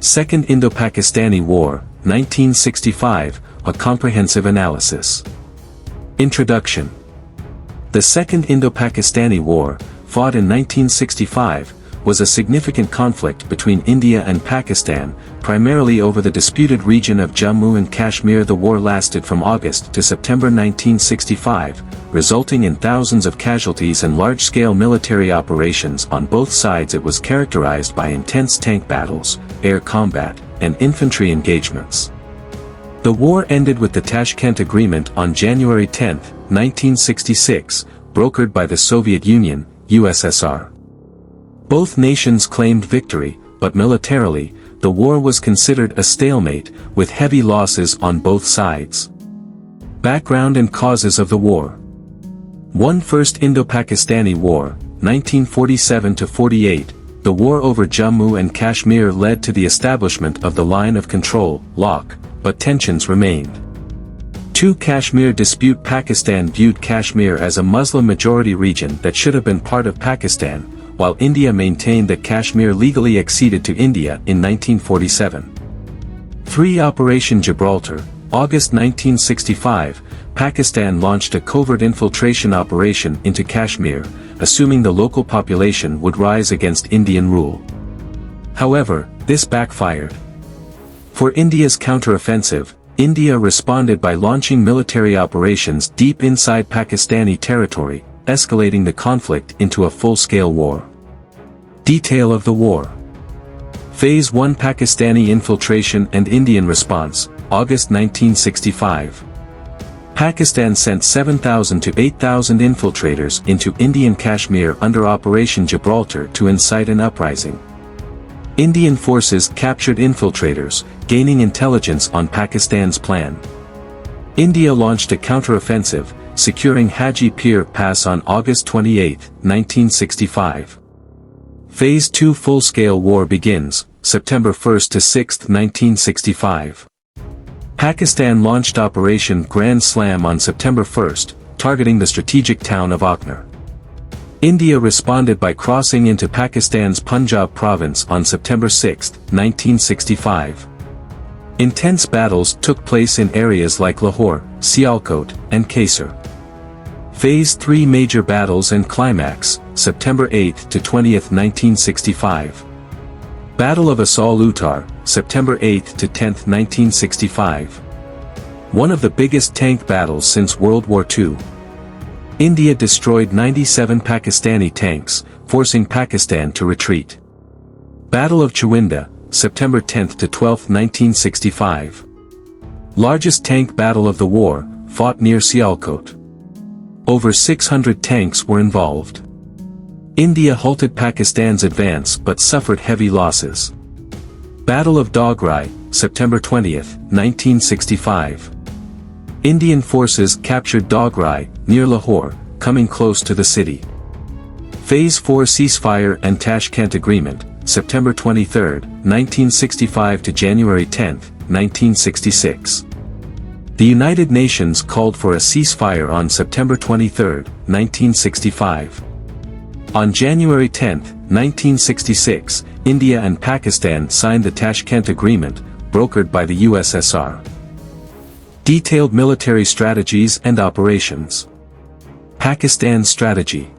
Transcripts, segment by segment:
Second Indo-Pakistani War, 1965, a comprehensive analysis. Introduction. The Second Indo-Pakistani War, fought in 1965, was a significant conflict between India and Pakistan, primarily over the disputed region of Jammu and Kashmir. The war lasted from August to September 1965, resulting in thousands of casualties and large-scale military operations on both sides. It was characterized by intense tank battles, air combat, and infantry engagements. The war ended with the Tashkent Agreement on January 10, 1966, brokered by the Soviet Union, USSR. Both nations claimed victory, but militarily, the war was considered a stalemate, with heavy losses on both sides. Background and causes of the war. 1. First Indo-Pakistani War, 1947–48. The war over Jammu and Kashmir led to the establishment of the Line of Control, LOC, but tensions remained. 2. Kashmir dispute. Pakistan viewed Kashmir as a Muslim-majority region that should have been part of Pakistan, while India maintained that Kashmir legally acceded to India in 1947. 3. Operation Gibraltar, August 1965, Pakistan launched a covert infiltration operation into Kashmir, assuming the local population would rise against Indian rule. However, this backfired. For India's counteroffensive, India responded by launching military operations deep inside Pakistani territory, escalating the conflict into a full-scale war. Detail of the war. Phase 1. Pakistani infiltration and Indian response, August 1965. Pakistan sent 7,000 to 8,000 infiltrators into Indian Kashmir under Operation Gibraltar to incite an uprising. Indian forces captured infiltrators, gaining intelligence on Pakistan's plan. India launched a counteroffensive, securing Haji Pir Pass on August 28, 1965. Phase 2. Full-scale war begins, September 1 to 6, 1965. Pakistan launched Operation Grand Slam on September 1, targeting the strategic town of Aknar. India responded by crossing into Pakistan's Punjab province on September 6, 1965. Intense battles took place in areas like Lahore, Sialkot, and Kaisar. Phase 3. Major battles and climax, September 8 to 20, 1965. Battle of Asal Uttar, September 8 to 10, 1965. One of the biggest tank battles since World War II. India destroyed 97 Pakistani tanks, forcing Pakistan to retreat. Battle of Chawinda, September 10 to 12, 1965. Largest tank battle of the war, fought near Sialkot. Over 600 tanks were involved. India halted Pakistan's advance but suffered heavy losses. Battle of Dograi, September 20, 1965. Indian forces captured Dograi, near Lahore, coming close to the city. Phase 4. Ceasefire and Tashkent Agreement, September 23, 1965 to January 10, 1966. The United Nations called for a ceasefire on September 23, 1965. On January 10, 1966, India and Pakistan signed the Tashkent Agreement, brokered by the USSR. Detailed military strategies and operations. Pakistan's strategy.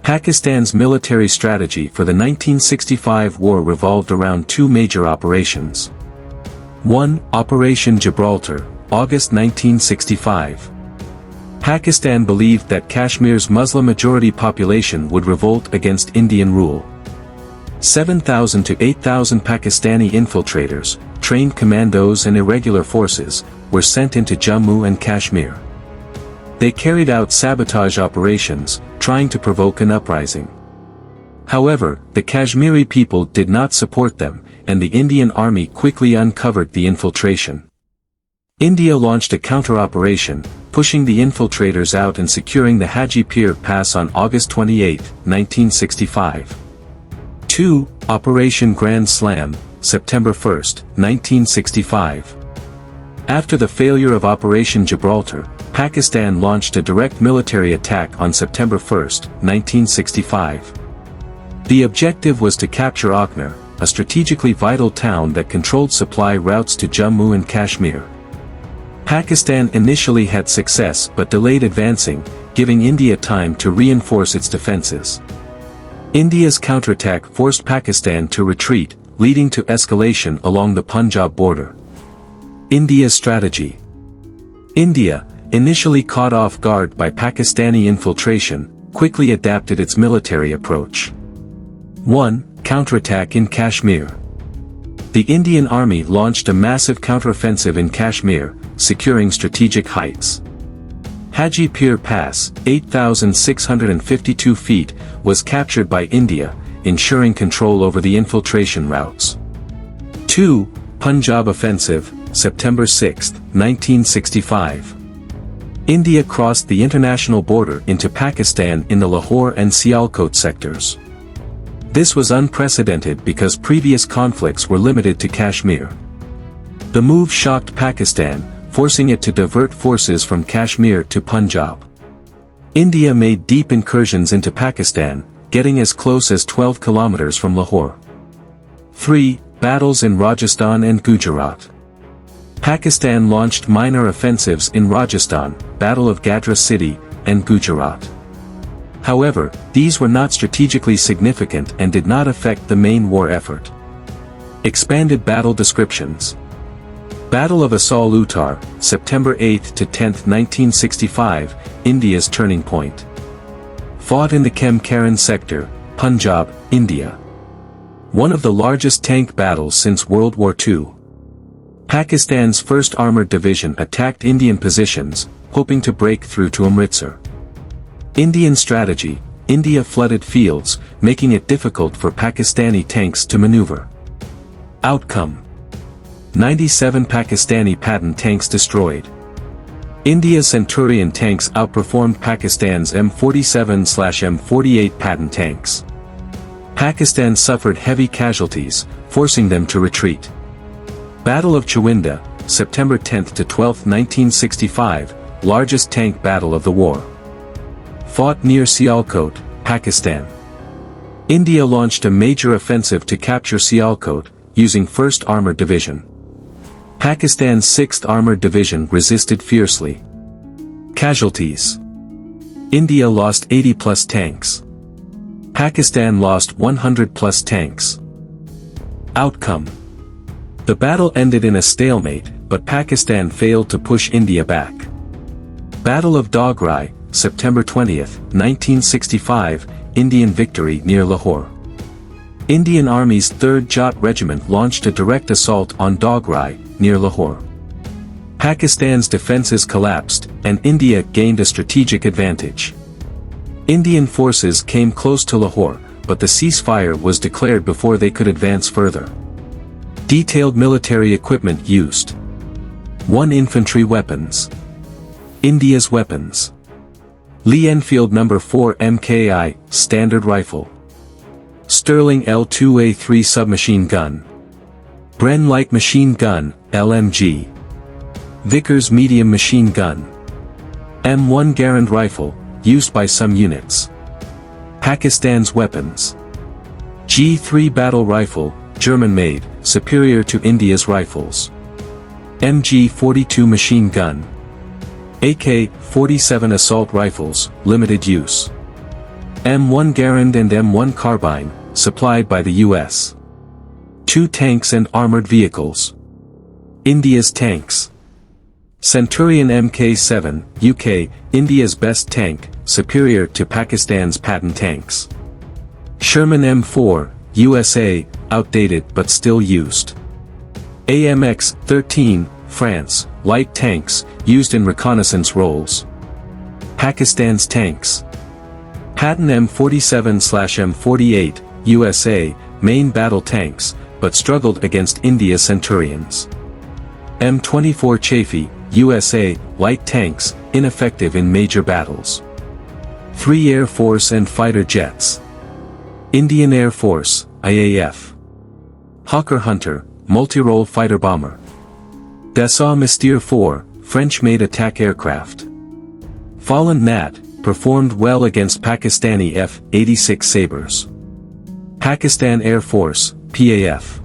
Pakistan's military strategy for the 1965 war revolved around two major operations. 1. Operation Gibraltar, August 1965. Pakistan believed that Kashmir's Muslim-majority population would revolt against Indian rule. 7,000 to 8,000 Pakistani infiltrators, trained commandos and irregular forces, were sent into Jammu and Kashmir. They carried out sabotage operations, trying to provoke an uprising. However, the Kashmiri people did not support them, and the Indian army quickly uncovered the infiltration. India launched a counter-operation, pushing the infiltrators out and securing the Haji Pir Pass on August 28, 1965. 2. Operation Grand Slam, September 1, 1965. After the failure of Operation Gibraltar, Pakistan launched a direct military attack on September 1, 1965. The objective was to capture Aknar, a strategically vital town that controlled supply routes to Jammu and Kashmir. Pakistan initially had success but delayed advancing, giving India time to reinforce its defenses. India's counterattack forced Pakistan to retreat, leading to escalation along the Punjab border. India's strategy. India, initially caught off guard by Pakistani infiltration, quickly adapted its military approach. 1. Counterattack in Kashmir. The Indian Army launched a massive counteroffensive in Kashmir, securing strategic heights. Haji Pir Pass, 8,652 feet, was captured by India, ensuring control over the infiltration routes. 2. Punjab Offensive, September 6, 1965. India crossed the international border into Pakistan in the Lahore and Sialkot sectors. This was unprecedented because previous conflicts were limited to Kashmir. The move shocked Pakistan, forcing it to divert forces from Kashmir to Punjab. India made deep incursions into Pakistan, getting as close as 12 kilometers from Lahore. 3. Battles in Rajasthan and Gujarat. Pakistan launched minor offensives in Rajasthan, Battle of Gadra City, and Gujarat. However, these were not strategically significant and did not affect the main war effort. Expanded battle descriptions. Battle of Asal Uttar, September 8 to 10, 1965, India's turning point. Fought in the Khem-Karan sector, Punjab, India. One of the largest tank battles since World War II. Pakistan's 1st Armored Division attacked Indian positions, hoping to break through to Amritsar. Indian strategy: India flooded fields, making it difficult for Pakistani tanks to maneuver. Outcome: 97 Pakistani Patton tanks destroyed. India's Centurion tanks outperformed Pakistan's M47/M48 Patton tanks. Pakistan suffered heavy casualties, forcing them to retreat. Battle of Chawinda, September 10 to 12, 1965, largest tank battle of the war. Fought near Sialkot, Pakistan. India launched a major offensive to capture Sialkot, using 1st Armored Division. Pakistan's 6th Armored Division resisted fiercely. Casualties. India lost 80+ tanks. Pakistan lost 100+ tanks. Outcome: the battle ended in a stalemate, but Pakistan failed to push India back. Battle of Dograi, September 20, 1965, Indian victory near Lahore. Indian Army's 3rd Jat Regiment launched a direct assault on Dograi, near Lahore. Pakistan's defenses collapsed, and India gained a strategic advantage. Indian forces came close to Lahore, but the ceasefire was declared before they could advance further. Detailed military equipment used. 1. Infantry weapons. India's weapons. Lee Enfield No. 4 MKI, standard rifle. Sterling L2A3 submachine gun. Bren light machine gun, LMG. Vickers medium machine gun. M1 Garand rifle, used by some units. Pakistan's weapons. G3 battle rifle, German-made, superior to India's rifles. MG42 machine gun. AK-47 assault rifles, limited use. M1 Garand and M1 carbine, supplied by the U.S. 2 tanks and armored vehicles. India's tanks. Centurion Mk7, UK, India's best tank, superior to Pakistan's Patton tanks. Sherman M4, USA, outdated but still used. AMX-13, France, light tanks, used in reconnaissance roles. Pakistan's tanks. Patton M47/M48, USA, main battle tanks, but struggled against India's Centurions. M24 Chaffee, USA, light tanks, ineffective in major battles. 3 Air Force and fighter jets. Indian Air Force, IAF. Hawker Hunter, multi-role fighter bomber. Dassault Mystère 4, French-made attack aircraft. Fallen Nat, performed well against Pakistani F-86 Sabres. Pakistan Air Force, PAF.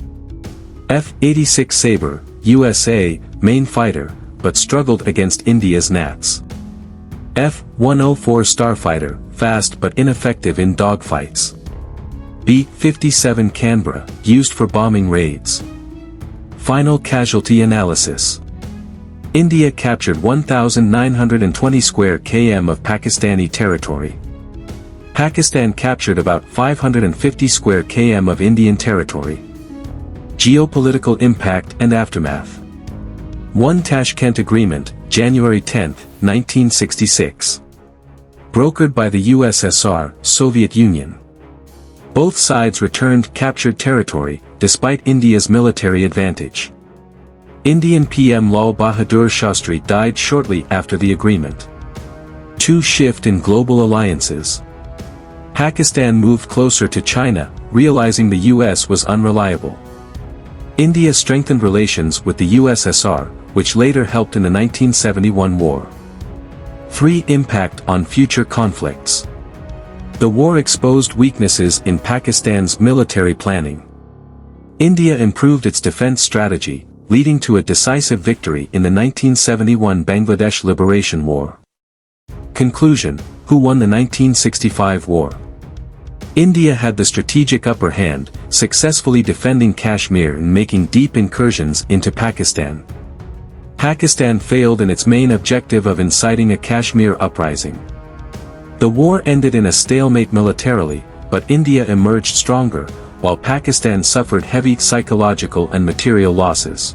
F-86 Sabre, USA, main fighter, but struggled against India's Nats. F-104 Starfighter, fast but ineffective in dogfights. B-57 Canberra, used for bombing raids. Final casualty analysis. India captured 1,920 square km of Pakistani territory. Pakistan captured about 550 square km of Indian territory. Geopolitical impact and aftermath. 1 Tashkent Agreement, January 10, 1966. Brokered by the USSR, Soviet Union. Both sides returned captured territory, despite India's military advantage. Indian PM Lal Bahadur Shastri died shortly after the agreement. 2 Shift in global alliances. Pakistan moved closer to China, realizing the US was unreliable. India strengthened relations with the USSR, which later helped in the 1971 war. 3 Impact on future conflicts. The war exposed weaknesses in Pakistan's military planning. India improved its defense strategy, leading to a decisive victory in the 1971 Bangladesh Liberation War. Conclusion: who won the 1965 war? India had the strategic upper hand, successfully defending Kashmir and making deep incursions into Pakistan. Pakistan failed in its main objective of inciting a Kashmir uprising. The war ended in a stalemate militarily, but India emerged stronger, while Pakistan suffered heavy psychological and material losses.